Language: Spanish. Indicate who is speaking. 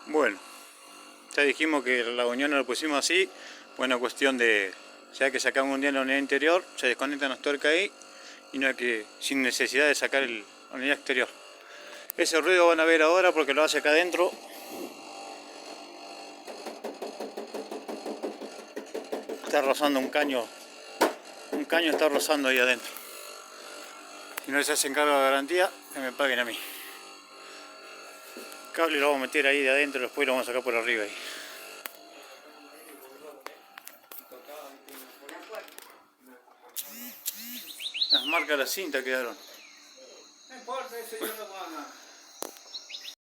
Speaker 1: Bueno, ya dijimos que la unión lo pusimos así, buena cuestión de, ya que sacamos un día en la unidad interior, se desconectan las tuercas ahí y no hay que, sin necesidad de sacar la unidad exterior. Ese ruido van a ver ahora porque lo hace acá adentro. Está rozando un caño está rozando ahí adentro. Si no se hacen cargo de la garantía, que me paguen a mí. El cable lo vamos a meter ahí de adentro, después lo vamos a sacar por arriba ahí. Las marcas de la cinta quedaron.
Speaker 2: No importa, eso yo lo puedo